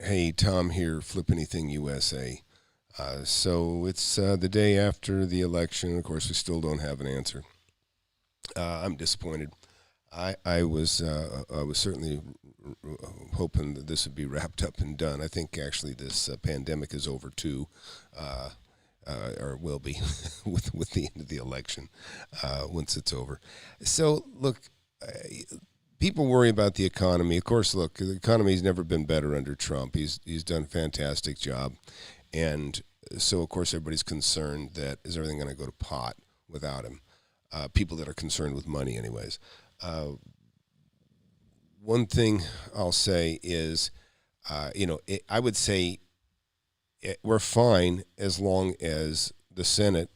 Hey, Tom here, FlipAnythingUSA. So it's the day after the election. Of course, we still don't have an answer. I'm disappointed. I was certainly hoping that this would be wrapped up and done. I think actually this pandemic is over too, or will be with the end of the election once it's over. So look. People worry about the economy. Of course, look, the economy's never been better under Trump. He's done a fantastic job. And so, of course, everybody's concerned that is everything going to go to pot without him? People that are concerned with money anyways. One thing I'll say is, I would say we're fine as long as the Senate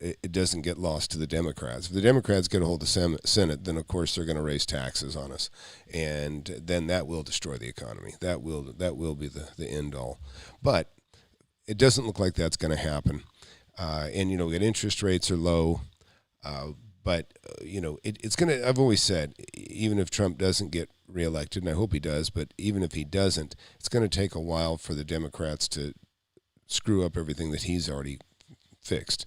it doesn't get lost to the Democrats. If the Democrats get a hold of the Senate, then of course they're going to raise taxes on us, and then that will destroy the economy. That will be the end all. But it doesn't look like that's going to happen. And we got interest rates are low, but it's going to. I've always said, even if Trump doesn't get reelected, and I hope he does, but even if he doesn't, it's going to take a while for the Democrats to screw up everything that he's already fixed.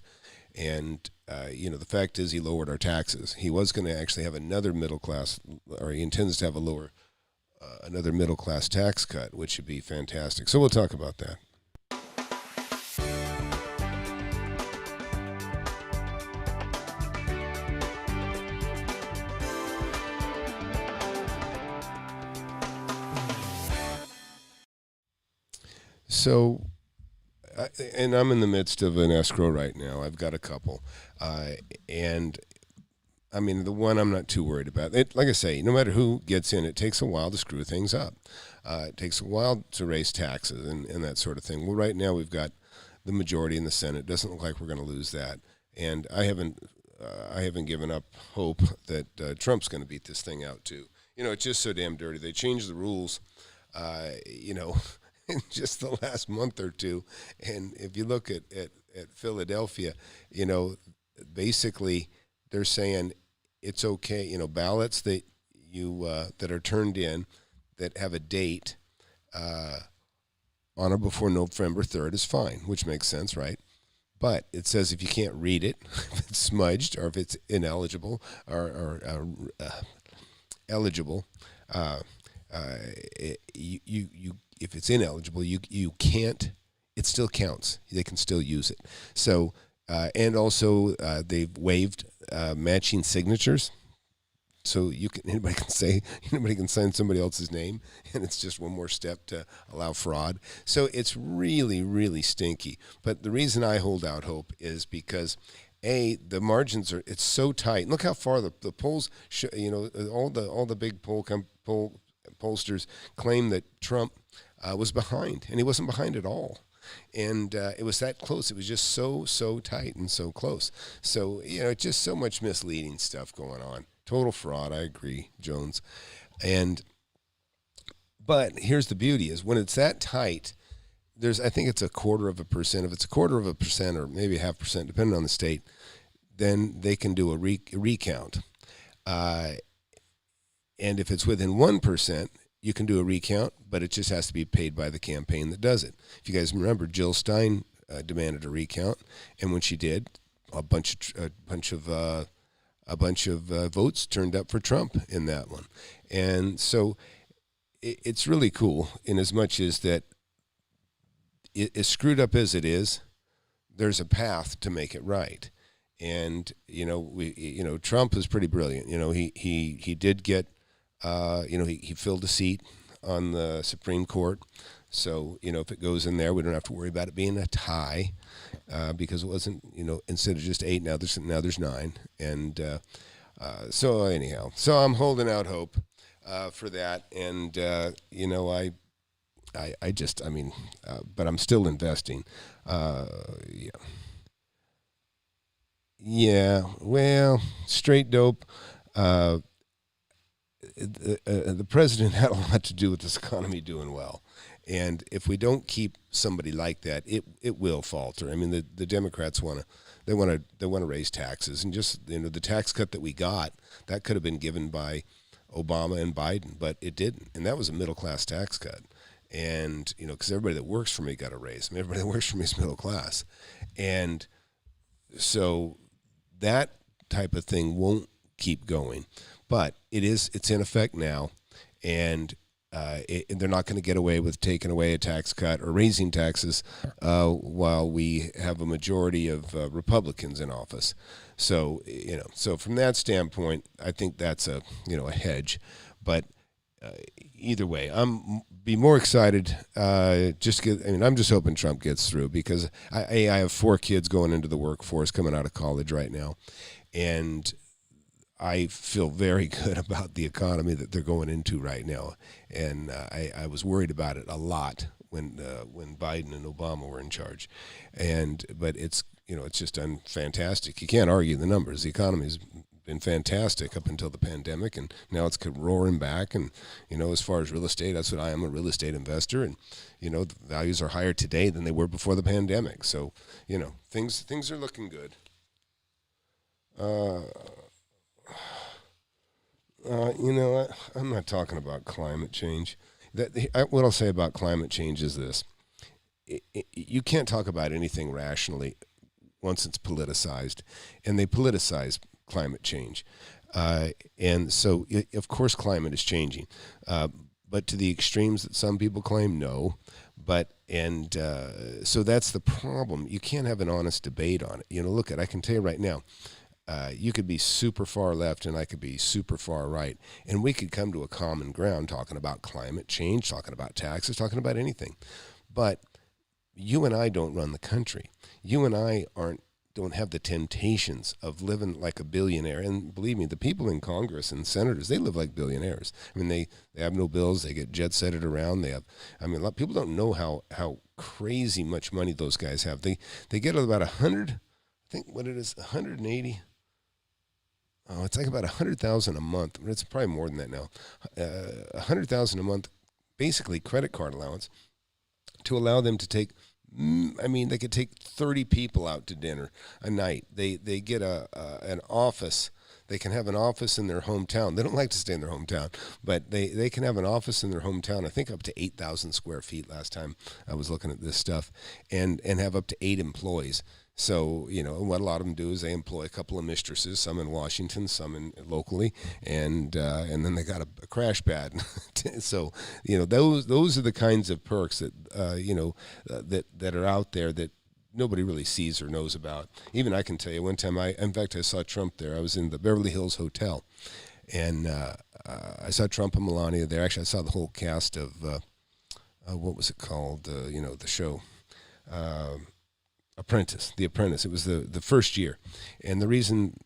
And, the fact is he lowered our taxes. He was going to actually have another middle class, or he intends to have another middle class tax cut, which would be fantastic. So we'll talk about that. So, and I'm in the midst of an escrow right now. I've got a couple. And, I mean, the one I'm not too worried about. Like I say, no matter who gets in, it takes a while to screw things up. It takes a while to raise taxes and that sort of thing. Well, right now we've got the majority in the Senate. It doesn't look like we're going to lose that. And I haven't given up hope that Trump's going to beat this thing out, too. It's just so damn dirty. They changed the rules, in just the last month or two. And if you look at Philadelphia, basically they're saying it's okay, ballots that that are turned in that have a date on or before November 3rd is fine, which makes sense, right? But it says if you can't read it, if it's smudged or if it's ineligible or eligible, if it's ineligible, you can't. It still counts. They can still use it. So, and also they've waived matching signatures. So anybody can sign somebody else's name, and it's just one more step to allow fraud. So it's really, really stinky. But the reason I hold out hope is because the margins it's so tight. Look how far the polls, all the big pollsters claim that Trump was behind, and he wasn't behind at all. And it was that close. It was just so tight and so close. So, just so much misleading stuff going on. Total fraud, I agree, Jones. But here's the beauty is when it's that tight, I think it's 0.25%. If it's 0.25% or maybe 0.5%, depending on the state, then they can do a recount. And if it's within 1%, you can do a recount, but it just has to be paid by the campaign that does it. If you guys remember, Jill Stein demanded a recount, and when she did, a bunch of votes turned up for Trump in that one. And so it's really cool in as much as that as screwed up as it is, there's a path to make it right. And Trump is pretty brilliant. He did get he filled a seat on the Supreme Court. So, if it goes in there, we don't have to worry about it being a tie because it wasn't, instead of just 8, now there's 9. And so anyhow, I'm holding out hope for that. And, but I'm still investing. Yeah, well, straight dope. The president had a lot to do with this economy doing well. And if we don't keep somebody like that, it will falter. I mean, the Democrats want to raise taxes, and just the tax cut that we got, that could have been given by Obama and Biden, but it didn't, and that was a middle class tax cut. And, because everybody that works for me got a raise. I mean, everybody that works for me is middle class. And so that type of thing won't keep going. But it's in effect now. And they're not going to get away with taking away a tax cut or raising taxes while we have a majority of Republicans in office. So, so from that standpoint, I think that's a hedge. But either way, I'm be more excited. I'm just hoping Trump gets through, because I have 4 kids going into the workforce coming out of college right now, and I feel very good about the economy that they're going into right now. And I was worried about it a lot when Biden and Obama were in charge. But it's just done fantastic. You can't argue the numbers. The economy's been fantastic up until the pandemic, and now it's roaring back. And as far as real estate, that's what I am, a real estate investor, and the values are higher today than they were before the pandemic. So things are looking good. I'm not talking about climate change. What I'll say about climate change is this: you can't talk about anything rationally once it's politicized, and they politicize climate change. And so, of course, climate is changing. But to the extremes that some people claim, no. So that's the problem. You can't have an honest debate on it. I can tell you right now, you could be super far left and I could be super far right, and we could come to a common ground talking about climate change, talking about taxes, talking about anything. But you and I don't run the country. You and I don't have the temptations of living like a billionaire. And believe me, the people in Congress and senators, they live like billionaires. I mean, they have no bills. They get jet setted around. A lot of people don't know how crazy much money those guys have. They get about 100, I think what it is, 180. Oh, it's like about 100,000 a month. It's probably more than that now. 100,000 a month, basically credit card allowance, to allow them to take. They could take 30 people out to dinner a night. They get an office. They can have an office in their hometown. They don't like to stay in their hometown, but they can have an office in their hometown, I think up to 8,000 square feet last time I was looking at this stuff, and have up to 8 employees. So, what a lot of them do is they employ a couple of mistresses, some in Washington, some locally, and then they got a crash pad. So, those are the kinds of perks that, that are out there that nobody really sees or knows about. Even I can tell you, one time I saw Trump there. I was in the Beverly Hills Hotel, and I saw Trump and Melania there. Actually, I saw the whole cast of, what was it called, the show, The Apprentice. It was the first year. And the reason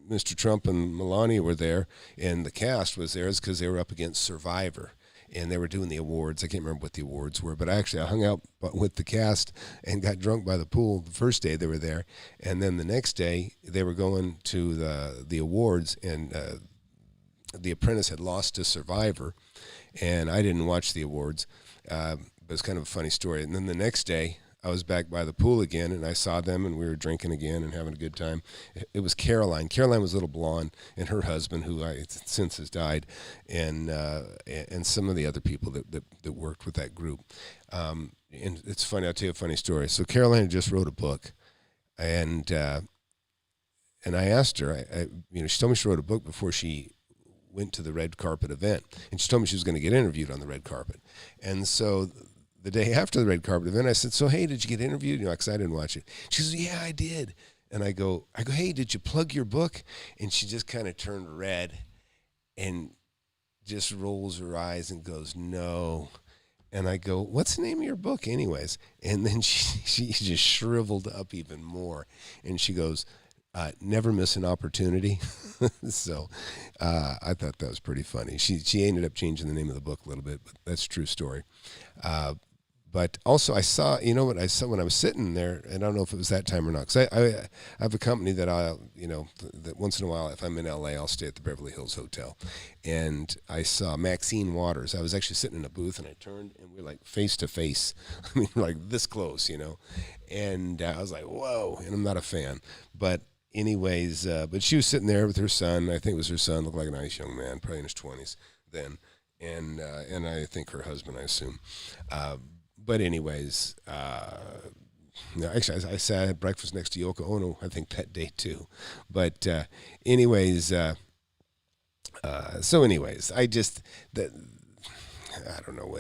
Mr. Trump and Melania were there and the cast was there is because they were up against Survivor. And they were doing the awards. I can't remember what the awards were, but I hung out with the cast and got drunk by the pool the first day they were there. And then the next day they were going to the awards, and The Apprentice had lost to Survivor. And I didn't watch the awards, but it's kind of a funny story. And then the next day I was back by the pool again, and I saw them, and we were drinking again and having a good time. It was Caroline. Caroline was a little blonde, and her husband, who since has died, and some of the other people that worked with that group. And it's funny. I'll tell you a funny story. So Caroline just wrote a book, and I asked her. She told me she wrote a book before she went to the red carpet event, and she told me she was going to get interviewed on the red carpet, and so. The day after the red carpet event, I said, "So, hey, did you get interviewed?" Because I didn't watch it. She says, "Yeah, I did." And I go, "Hey, did you plug your book?" And she just kind of turned red and just rolls her eyes and goes, "No." And I go, "What's the name of your book anyways?" And then she just shriveled up even more. And she goes, "Never Miss an Opportunity." So I thought that was pretty funny. She ended up changing the name of the book a little bit, but that's a true story. But also I saw, what I saw when I was sitting there, and I don't know if it was that time or not, because I have a company that that once in a while, if I'm in LA, I'll stay at the Beverly Hills Hotel. And I saw Maxine Waters. I was actually sitting in a booth, and I turned, and we were like face to face. I mean, like this close, And I was like, whoa, and I'm not a fan. But anyways, but she was sitting there with her son. I think it was her son, looked like a nice young man, probably in his 20s then. and I think her husband, I assume. But anyways, no, actually, I had breakfast next to Yoko Ono, I think, that day too. But anyways, so anyways, I don't know.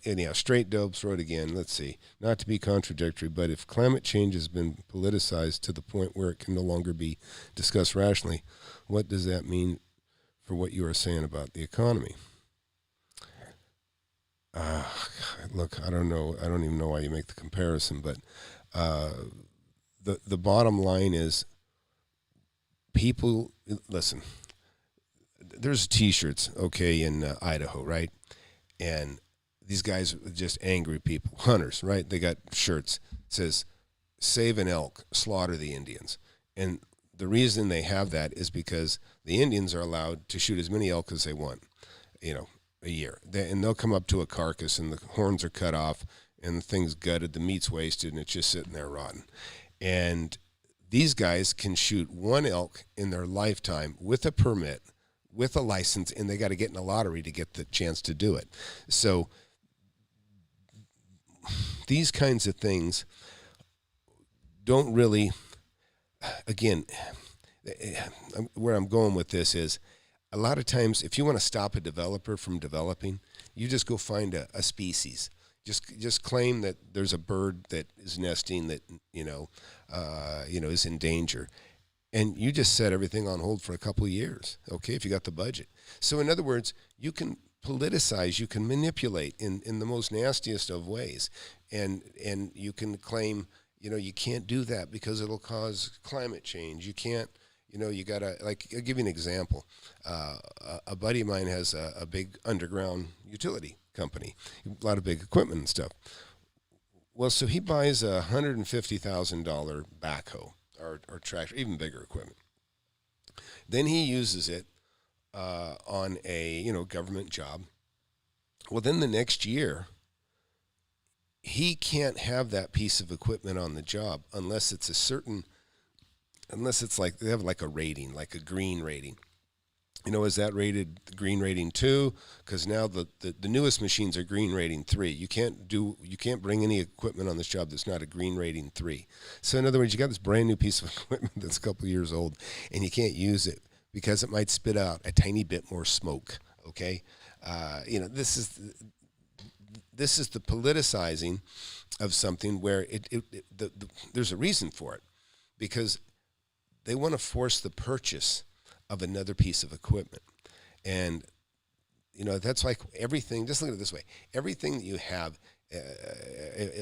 Anyhow, straight dopes wrote again. Let's see. Not to be contradictory, but if climate change has been politicized to the point where it can no longer be discussed rationally, what does that mean for what you are saying about the economy? Look, I don't know. I don't even know why you make the comparison, but the bottom line is, people listen. There's T-shirts, okay, in Idaho, right? And these guys are just angry people, hunters, right? They got shirts says "Save an elk, slaughter the Indians," and the reason they have that is because the Indians are allowed to shoot as many elk as they want, a year. And they'll come up to a carcass and the horns are cut off and the thing's gutted, the meat's wasted, and it's just sitting there rotten. And these guys can shoot one elk in their lifetime with a permit, with a license, and they got to get in a lottery to get the chance to do it. So these kinds of things don't really, again, where I'm going with this is, a lot of times if you want to stop a developer from developing, you just go find a species. Just claim that there's a bird that is nesting that is in danger, and you just set everything on hold for a couple of years, okay, if you got the budget. So in other words, you can politicize, you can manipulate in the most nastiest of ways, and you can claim, you can't do that because it'll cause climate change. You can't, you gotta, like, I'll give you an example. A buddy of mine has a big underground utility company, a lot of big equipment and stuff. Well, so he buys a $150,000 backhoe or tractor, even bigger equipment. Then he uses it on a government job. Well, then the next year, he can't have that piece of equipment on the job unless it's like they have like a rating, like a green rating. Is that rated green rating 2? Because now the newest machines are green rating 3. You can't bring any equipment on this job that's not a green rating 3. So in other words, you got this brand new piece of equipment that's a couple of years old, and you can't use it because it might spit out a tiny bit more smoke. Okay, this is the politicizing of something where there's a reason for it, because they want to force the purchase of another piece of equipment. And, that's like everything. Just look at it this way. Everything that you have,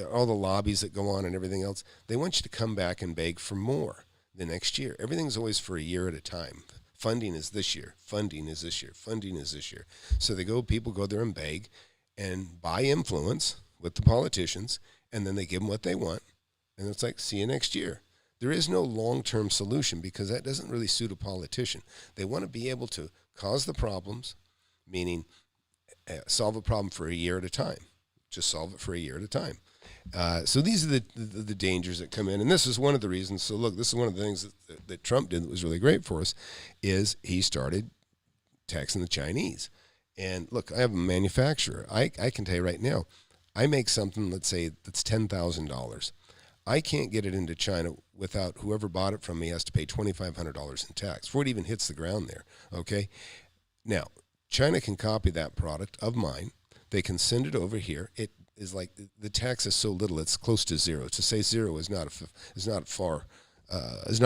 all the lobbies that go on and everything else, they want you to come back and beg for more the next year. Everything's always for a year at a time. Funding is this year. Funding is this year. Funding is this year. So people go there and beg and buy influence with the politicians, and then they give them what they want. And it's like, see you next year. There is no long-term solution because that doesn't really suit a politician. They want to be able to cause the problems, meaning solve a problem for a year at a time. Just solve it for a year at a time. So these are the dangers that come in. And this is one of the reasons. So look, this is one of the things that Trump did that was really great for us, is he started taxing the Chinese. And look, I have a manufacturer. I can tell you right now, I make something, let's say, that's $10,000. I can't get it into China without whoever bought it from me has to pay $2,500 in tax before it even hits the ground there, okay? Now, China can copy that product of mine. They can send it over here. It is like, the tax is so little, it's close to zero. To say zero is not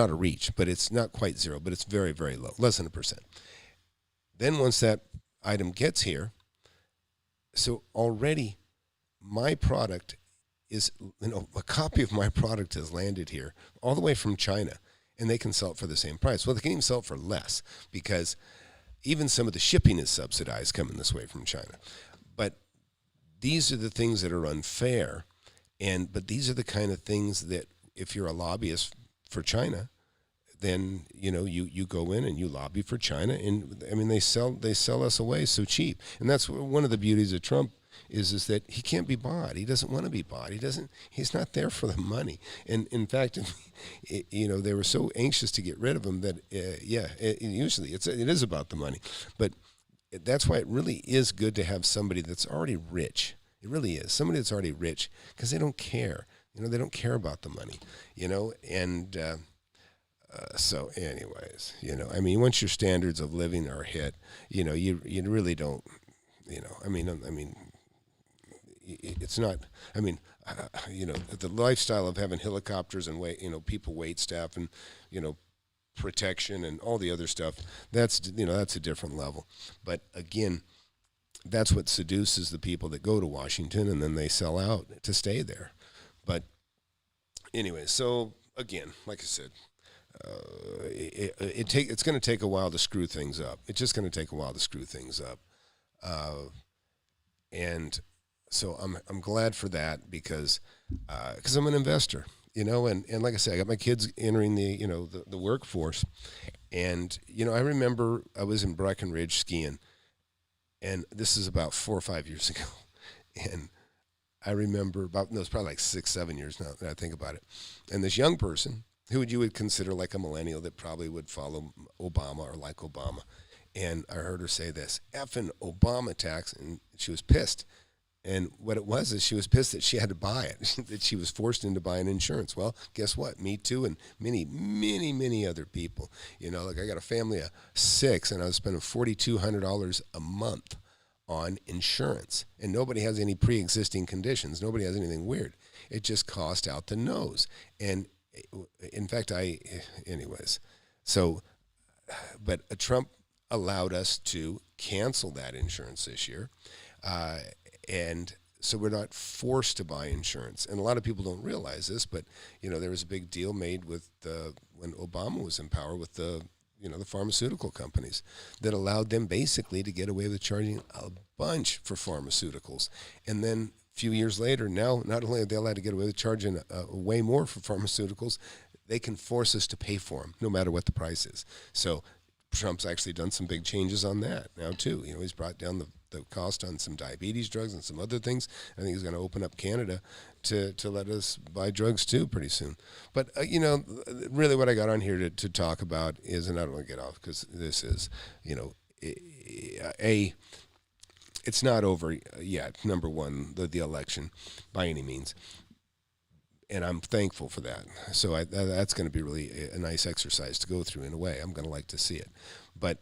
a reach, but it's not quite zero, but it's very, very low, less than 1%. Then once that item gets here, so already my product is, a copy of my product has landed here all the way from China, and they can sell it for the same price. Well, they can even sell it for less because even some of the shipping is subsidized coming this way from China. But these are the things that are unfair, but these are the kind of things that if you're a lobbyist for China, then you go in and you lobby for China, and I mean they sell us away so cheap, and that's one of the beauties of Trump. Is that he can't be bought. He doesn't want to be bought. He's not there for the money. And in fact, they were so anxious to get rid of him that, usually it is about the money. But that's why it really is good to have somebody that's already rich. It really is somebody that's already rich, because they don't care. They don't care about the money. And so, anyways, I mean, once your standards of living are hit, you really don't. I mean, it's not. I mean, the lifestyle of having helicopters and people wait staff and protection and all the other stuff. That's a different level. But again, that's what seduces the people that go to Washington, and then they sell out to stay there. But anyway, so again, like I said, it's going to take a while to screw things up. It's just going to take a while to screw things up, and so I'm glad for that, because I'm an investor, and like I said, I got my kids entering the workforce, and I remember I was in Breckenridge skiing, and this is about 4 or 5 years ago, and I remember it's probably like 6-7 years now that I think about it, and this young person who you would consider like a millennial that probably would follow Obama or like Obama, and I heard her say this effing Obama tax, and she was pissed. And what it was is she was pissed that she had to buy it, that she was forced into buying insurance. Well, guess what? Me too, and many, many, many other people. Like I got a family of 6, and I was spending $4,200 a month on insurance. And nobody has any pre-existing conditions. Nobody has anything weird. It just cost out the nose. And in fact, anyways. So, but Trump allowed us to cancel that insurance this year. And so we're not forced to buy insurance. And a lot of people don't realize this, but, there was a big deal made with when Obama was in power with the pharmaceutical companies that allowed them basically to get away with charging a bunch for pharmaceuticals. And then a few years later, now not only are they allowed to get away with charging way more for pharmaceuticals, they can force us to pay for them no matter what the price is. So Trump's actually done some big changes on that now too. He's brought down the cost on some diabetes drugs and some other things. I think he's going to open up Canada to let us buy drugs too pretty soon. But really what I got on here to talk about is, and I don't want to get off because this is, it's not over yet. Number one, the election by any means. And I'm thankful for that. So that's going to be really a nice exercise to go through in a way. I'm going to like to see it. But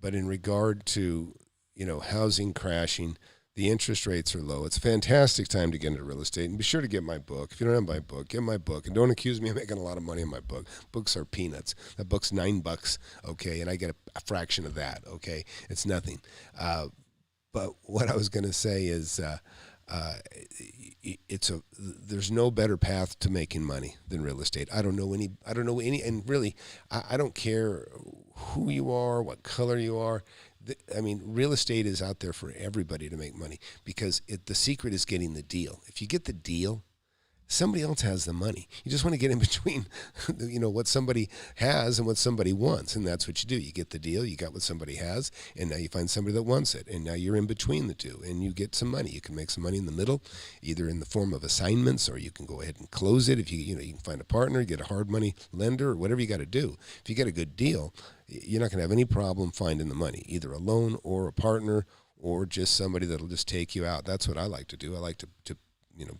but in regard to, housing crashing, the interest rates are low. It's a fantastic time to get into real estate. And be sure to get my book. If you don't have my book, get my book. And don't accuse me of making a lot of money on my book. Books are peanuts. That book's $9, okay? And I get a fraction of that, okay? It's nothing. But what I was going to say is there's no better path to making money than real estate. I don't know any, and really, I don't care who you are, what color you are. Real estate is out there for everybody to make money, because the secret is getting the deal. If you get the deal, somebody else has the money. You just want to get in between, what somebody has and what somebody wants. And that's what you do. You get the deal, you got what somebody has, and now you find somebody that wants it. And now you're in between the two, and you get some money. You can make some money in the middle, either in the form of assignments, or you can go ahead and close it. If you can find a partner, get a hard money lender, or whatever you got to do. If you get a good deal, you're not going to have any problem finding the money, either a loan or a partner, or just somebody that'll just take you out. That's what I like to do. I like to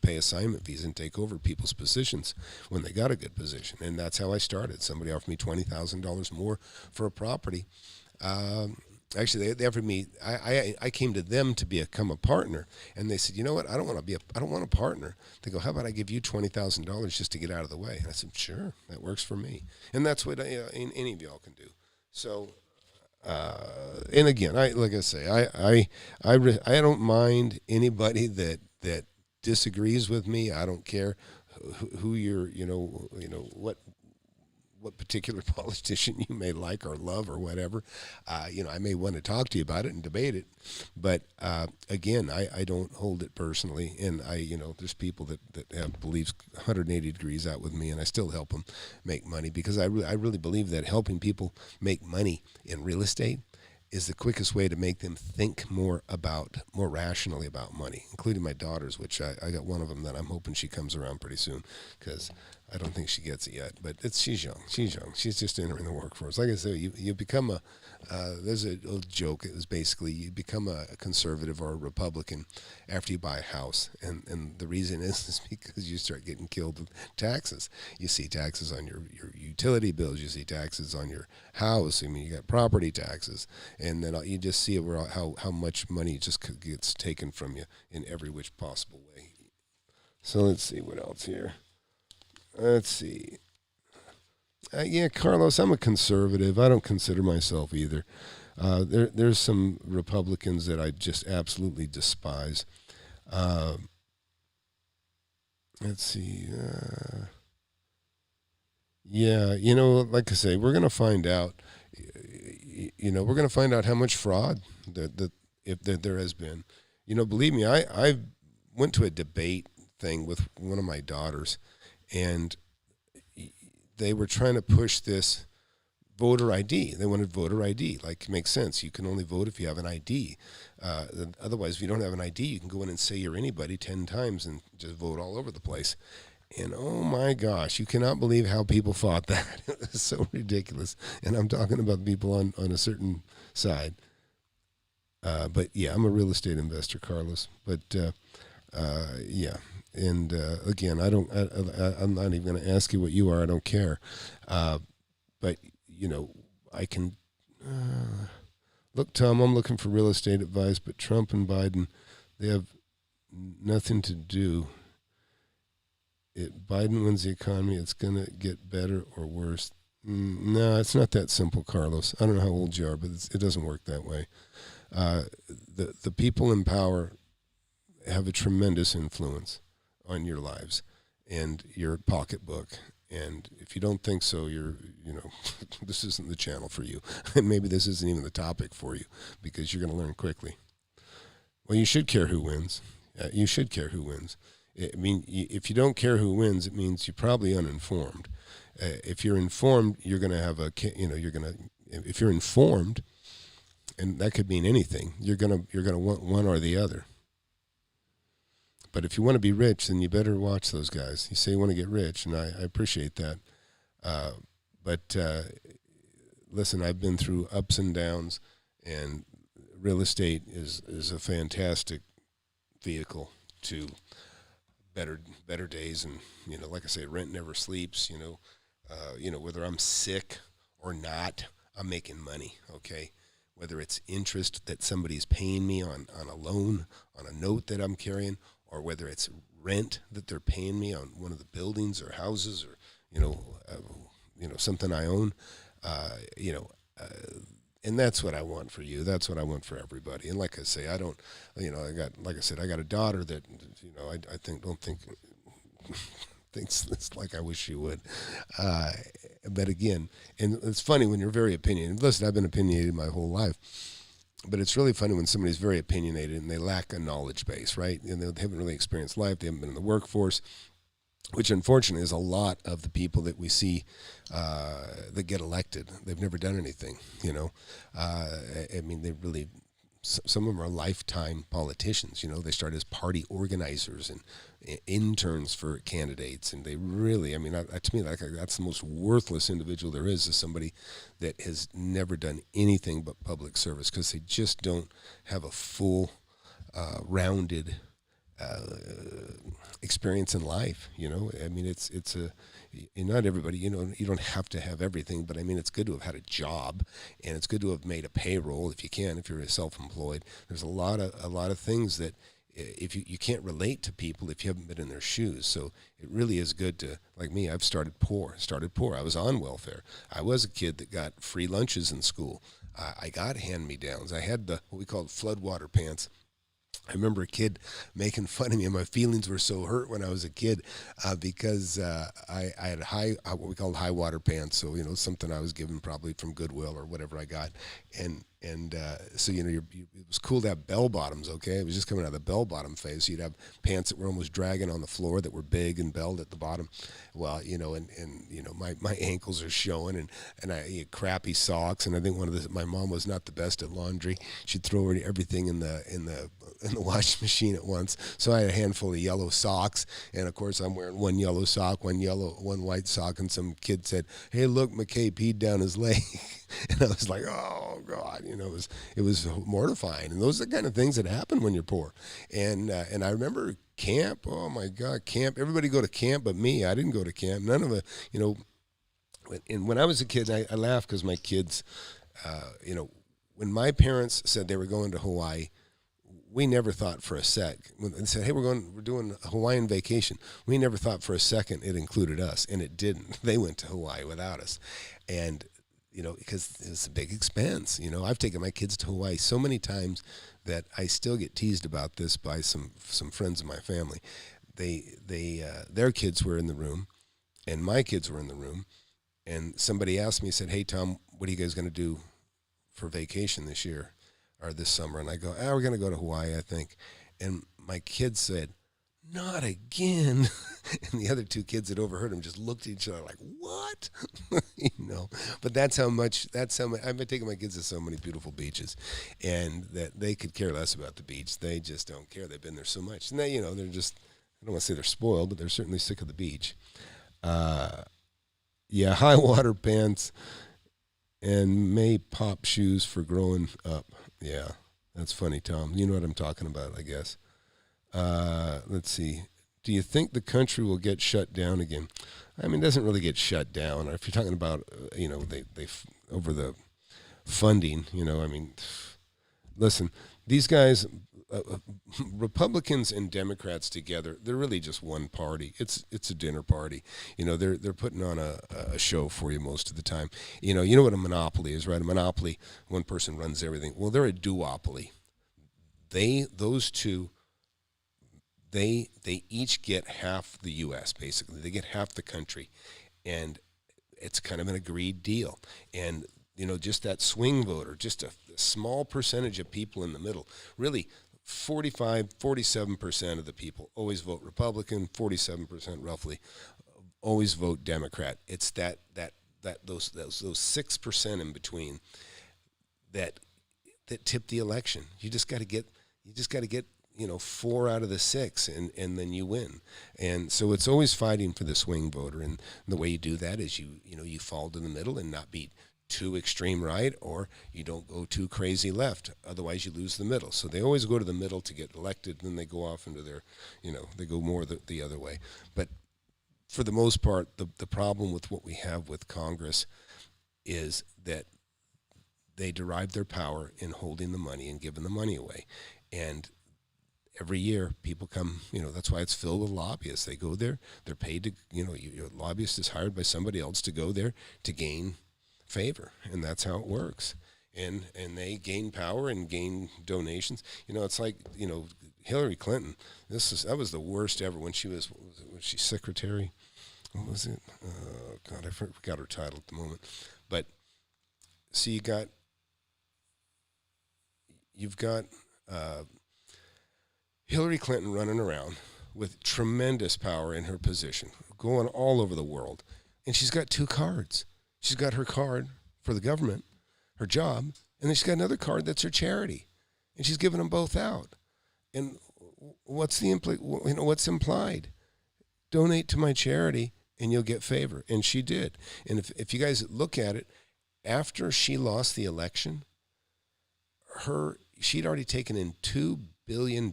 pay assignment fees and take over people's positions when they got a good position. And that's how I started. Somebody offered me $20,000 more for a property. Actually, they offered me, I came to them to become a partner. And they said, you know what? I don't want a partner. They go, how about I give you $20,000 just to get out of the way? And I said, sure, that works for me. And that's what any of y'all can do. So, and again, like I say, I don't mind anybody that disagrees with me. I don't care who you're, what particular politician you may like or love or whatever. I may want to talk to you about it and debate it, but again, I don't hold it personally. And there's people that have beliefs 180 degrees out with me, and I still help them make money, because I really believe that helping people make money in real estate is the quickest way to make them think more rationally about money, including my daughters, which I got one of them that I'm hoping she comes around pretty soon, because I don't think she gets it yet, but she's young. She's young. She's just entering the workforce. Like I said, you become a. There's a old joke. It was basically you become a conservative or a Republican after you buy a house, and the reason is because you start getting killed with taxes. You see taxes on your utility bills. You see taxes on your house. I mean, you got property taxes, and then you just see how much money just gets taken from you in every which possible way. So let's see what else here. Let's see. Yeah, Carlos, I'm a conservative. I don't consider myself either. There's some Republicans that I just absolutely despise. Let's see. Yeah, like I say, we're going to find out. We're going to find out how much fraud that there has been. Believe me, I went to a debate thing with one of my daughters, and they were trying to push this voter ID. They wanted voter ID. Like, it makes sense. You can only vote if you have an ID. Otherwise, if you don't have an ID, you can go in and say you're anybody 10 times and just vote all over the place. And oh my gosh, you cannot believe how people fought that. It was so ridiculous. And I'm talking about people on a certain side. But yeah, I'm a real estate investor, Carlos. But yeah. And again, I'm not even going to ask you what you are. I don't care. But I can look, Tom. I'm looking for real estate advice, but Trump and Biden, they have nothing to do. Biden wins the economy. It's going to get better or worse. No, it's not that simple, Carlos. I don't know how old you are, but it doesn't work that way. The people in power have a tremendous influence on your lives and your pocketbook. And if you don't think so, this isn't the channel for you. And maybe this isn't even the topic for you, because you're going to learn quickly. Well, you should care who wins. You should care who wins. I mean, if you don't care who wins, it means you're probably uninformed. If you're informed, you're going to have if you're informed, and that could mean anything, you're going to want one or the other. But if you want to be rich, then you better watch those guys. You say you want to get rich, and I appreciate that. But listen, I've been through ups and downs, and real estate is a fantastic vehicle to better days. And like I say, rent never sleeps. Whether I'm sick or not, I'm making money. Okay. Whether it's interest that somebody's paying me on a loan, on a note that I'm carrying, or whether it's rent that they're paying me on one of the buildings or houses, or something I own, and that's what I want for you. That's what I want for everybody. And like I say, I don't, I got a daughter that, I don't think thinks it's like I wish she would. But again, and it's funny when you're very opinionated. Listen, I've been opinionated my whole life. But it's really funny when somebody's very opinionated and they lack a knowledge base, right? And they haven't really experienced life. They haven't been in the workforce, which unfortunately is a lot of the people that we see that get elected. They've never done anything, I mean, they really, some of them are lifetime politicians. They start as party organizers and interns for candidates, and they really, to me, that's the most worthless individual there is somebody that has never done anything but public service, because they just don't have a full, rounded experience in life. It's not everybody, you don't have to have everything, but it's good to have had a job, and it's good to have made a payroll if you're self-employed. There's a lot of things that if you can't relate to people if you haven't been in their shoes. So it really is good to, like me, I've started poor. I was on welfare. I was a kid that got free lunches in school. I got hand-me-downs. I had what we called floodwater pants. I remember a kid making fun of me, and my feelings were so hurt when I was a kid because I had what we called high water pants. So, something I was given probably from Goodwill or whatever I got. And so, it was cool to have bell bottoms, okay? It was just coming out of the bell bottom phase. So you'd have pants that were almost dragging on the floor that were big and belled at the bottom. Well, my ankles are showing, and I had crappy socks. And I think my mom was not the best at laundry. She'd throw everything in the in the washing machine at once. So I had a handful of yellow socks, and of course I'm wearing one yellow sock, one white sock, and some kid said, "Hey, look, McKay peed down his leg," and I was like, "Oh God," it was mortifying. And those are the kind of things that happen when you're poor. And I remember camp. Oh my God, camp! Everybody go to camp, but me, I didn't go to camp. None of it, And when I was a kid, I laughed because my kids, when my parents said they were going to Hawaii, we never thought for a sec. When they said, "Hey, we're doing a Hawaiian vacation," we never thought for a second it included us, and it didn't. They went to Hawaii without us, and because it's a big expense. I've taken my kids to Hawaii so many times that I still get teased about this by some friends of my family. Their kids were in the room, and my kids were in the room, and somebody asked me, said, "Hey, Tom, what are you guys going to do for vacation this year or this summer?" And I go, we're going to go to Hawaii, I think. And my kids said, "Not again." And the other two kids that overheard them just looked at each other like, "What?" But that's how much I've been taking my kids to so many beautiful beaches, and that they could care less about the beach. They just don't care. They've been there so much. And they're just, I don't want to say they're spoiled, but they're certainly sick of the beach. Yeah, high water pants and may pop shoes for growing up. Yeah, that's funny, Tom. You know what I'm talking about, I guess. Let's see. Do you think the country will get shut down again? I mean, it doesn't really get shut down. If you're talking about, they over the funding, listen, these guys, Republicans and Democrats together, they're really just one party. It's a dinner party. They're putting on a show for you most of the time. You know what a monopoly is, right? A monopoly, one person runs everything. Well, they're a duopoly. Those two, they each get half the U.S. basically. They get half the country, and it's kind of an agreed deal. And just that swing voter, just a small percentage of people in the middle, really 47% of the people always vote Republican, 47% roughly always vote Democrat. It's those 6% in between that tip the election. You just got to get 4 out of the 6, and then you win. And so it's always fighting for the swing voter, and the way you do that is you fall to the middle and not be too extreme right, or you don't go too crazy left. Otherwise, you lose the middle. So they always go to the middle to get elected, and then they go off into their, they go more the other way. But for the most part, the problem with what we have with Congress is that they derive their power in holding the money and giving the money away. And every year people come, that's why it's filled with lobbyists. They go there, they're paid to, your lobbyist is hired by somebody else to go there to gain favor, and that's how it works. And they gain power and gain donations. It's like, Hillary Clinton, that was the worst ever when she was she secretary? What was it? God, I forgot her title at the moment. But so you've got Hillary Clinton running around with tremendous power in her position, going all over the world. And she's got 2 cards. She's got her card for the government, her job, and then she's got another card that's her charity. And she's giving them both out. And what's what's implied? Donate to my charity and you'll get favor. And she did. And if you guys look at it, after she lost the election, she'd already taken in $2 billion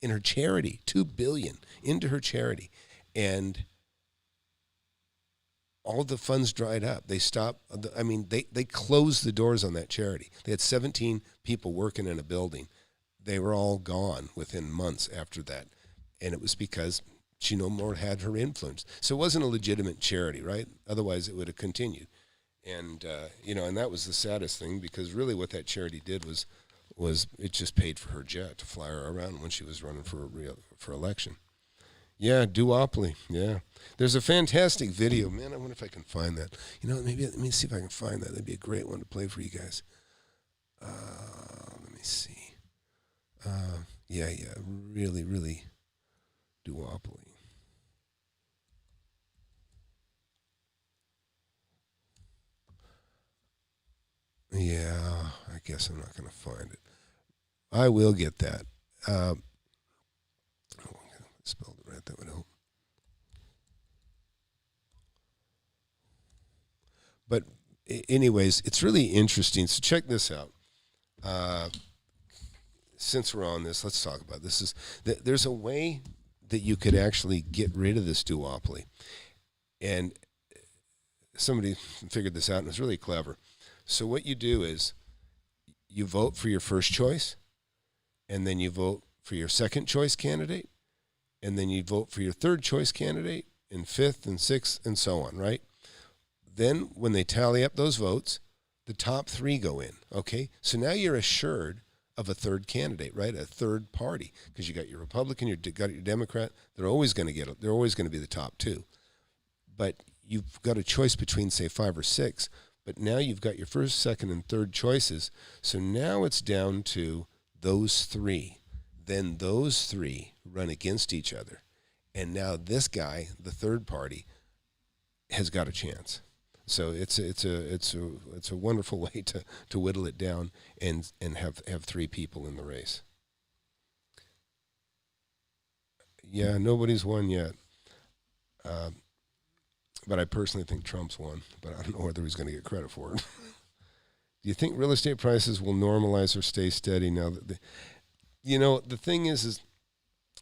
in her charity, $2 billion into her charity. And all the funds dried up. They stopped. They closed the doors on that charity. They had 17 people working in a building. They were all gone within months after that. And it was because she no more had her influence. So it wasn't a legitimate charity, right? Otherwise it would have continued. And, and that was the saddest thing, because really what that charity did was it just paid for her jet to fly her around when she was running for election. Yeah, duopoly. Yeah. There's a fantastic video. Man, I wonder if I can find that. Maybe let me see if I can find that. That'd be a great one to play for you guys. Let me see. Yeah. Really, really duopoly. Yeah, I guess I'm not going to find it. I will get that. spelled it right, that would help. But anyways, it's really interesting. So check this out. Since we're on this, let's talk about this. There's a way that you could actually get rid of this duopoly. And somebody figured this out, and it's really clever. So what you do is you vote for your first choice, and then you vote for your second choice candidate, and then you vote for your third choice candidate, and fifth and sixth, and so on, right? Then when they tally up those votes, the top three go in, okay? So now you're assured of a third candidate, right? A third party, because you got your Republican, you got your Democrat. They're always going to be the top two. But you've got a choice between, say, 5 or 6. But now you've got your first, second, and third choices. So now it's down to those three. Then those three run against each other. And now this guy, the third party, has got a chance. So it's a wonderful way to whittle it down and have 3 people in the race. Yeah, nobody's won yet. But I personally think Trump's won. But I don't know whether he's going to get credit for it. Do you think real estate prices will normalize or stay steady now that the thing is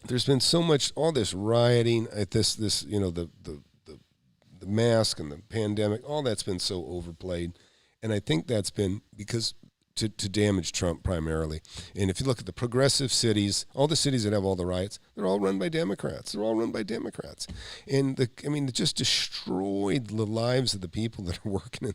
there's been so much, all this rioting at this the mask and the pandemic, all that's been so overplayed. And I think that's been because to damage Trump primarily. And if you look at the progressive cities, all the cities that have all the riots, they're all run by Democrats. And it just destroyed the lives of the people that are working in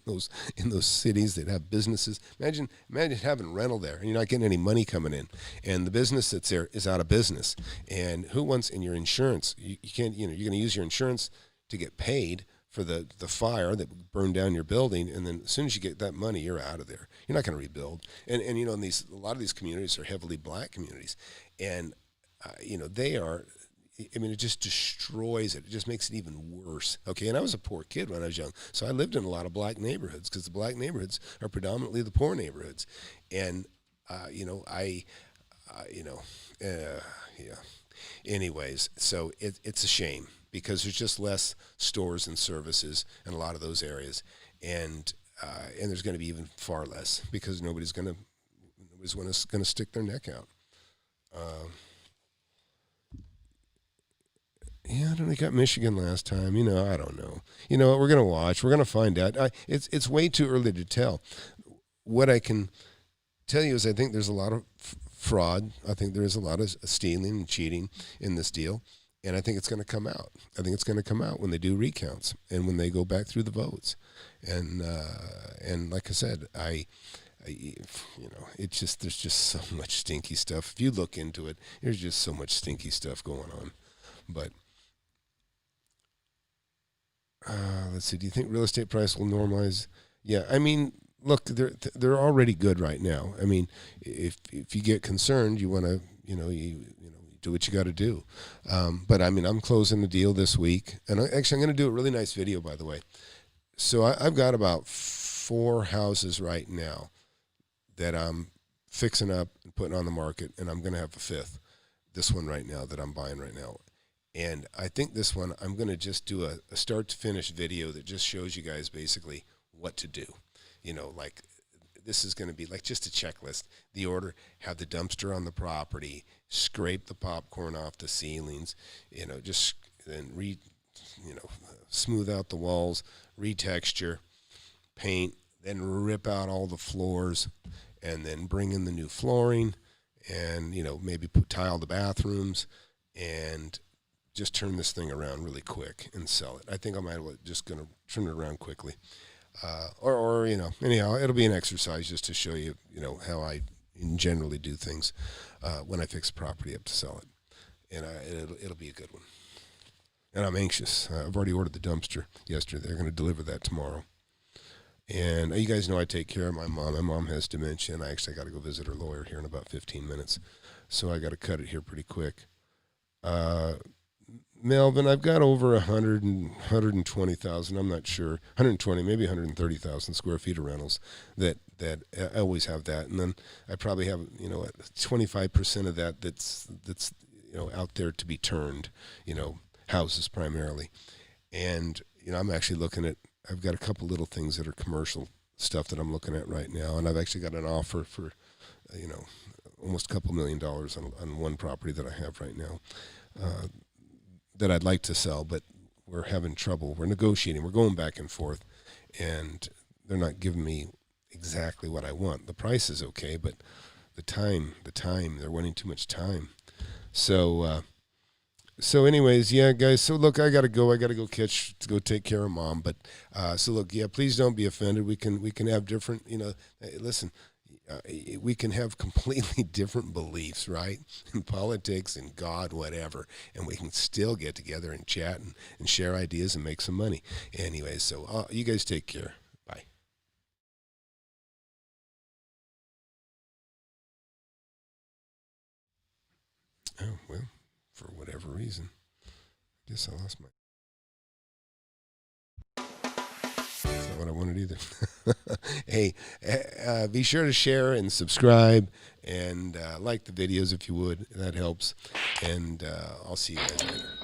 those cities that have businesses. Imagine having rental there and you're not getting any money coming in. And the business that's there is out of business. And who wants in your insurance? You can't, you're going to use your insurance to get paid for the fire that burned down your building, and then as soon as you get that money, you're out of there. You're not going to rebuild. And a lot of these communities are heavily black communities, and they are. It just destroys it. It just makes it even worse. Okay, and I was a poor kid when I was young, so I lived in a lot of black neighborhoods because the black neighborhoods are predominantly the poor neighborhoods, and Anyways, so it's a shame. Because there's just less stores and services in a lot of those areas, and there's going to be even far less because nobody's going to stick their neck out. I don't know. They got Michigan last time. I don't know. You know what? We're going to watch. We're going to find out. It's way too early to tell. What I can tell you is I think there's a lot of fraud. I think there is a lot of stealing and cheating in this deal. And I think it's going to come out. I think it's going to come out when they do recounts and when they go back through the votes. And like I said, it's just there's just so much stinky stuff. If you look into it, there's just so much stinky stuff going on. But let's see. Do you think real estate price will normalize? Yeah, look, they're already good right now. If you get concerned, you want to do what you got to do. But I'm closing the deal this week, and I'm going to do a really nice video, by the way. So I've got about 4 houses right now that I'm fixing up and putting on the market, and I'm going to have a 5th. This one right now that I'm buying right now. And I think this one, I'm going to just do a start to finish video that just shows you guys basically what to do. This is going to be like just a checklist. The order, have the dumpster on the property, scrape the popcorn off the ceilings, just then smooth out the walls, retexture, paint, then rip out all the floors, and then bring in the new flooring, and maybe tile the bathrooms, and just turn this thing around really quick and sell it. I think I might just going to turn it around quickly. Anyhow, it'll be an exercise just to show you, how I generally do things when I fix property up to sell it. And it'll be a good one. And I'm anxious. I've already ordered the dumpster yesterday. They're going to deliver that tomorrow. And you guys know I take care of my mom. My mom has dementia, and I actually got to go visit her lawyer here in about 15 minutes. So I got to cut it here pretty quick. Melvin, I've got over 120,000, I'm not sure, 120, maybe 130,000 square feet of rentals that that I always have that, and then I probably have 25% of that's out there to be turned, houses primarily, and I'm actually looking at. I've got a couple little things that are commercial stuff that I'm looking at right now, and I've actually got an offer for almost a couple $1 million on one property that I have right now that I'd like to sell, but we're having trouble. We're negotiating. We're going back and forth, and they're not giving me exactly what I want. The price is okay, but the time, they're wanting too much time. So anyways, yeah, guys. So look, I gotta go go take care of Mom. But so look, yeah, please don't be offended. We can have different, listen, we can have completely different beliefs, right? In politics and God, whatever, and we can still get together and chat and share ideas and make some money. Anyways, so you guys take care. Bye. Oh, well, for whatever reason, I guess I lost my... That's not what I wanted either. Hey, be sure to share and subscribe and like the videos if you would. That helps. And I'll see you guys later.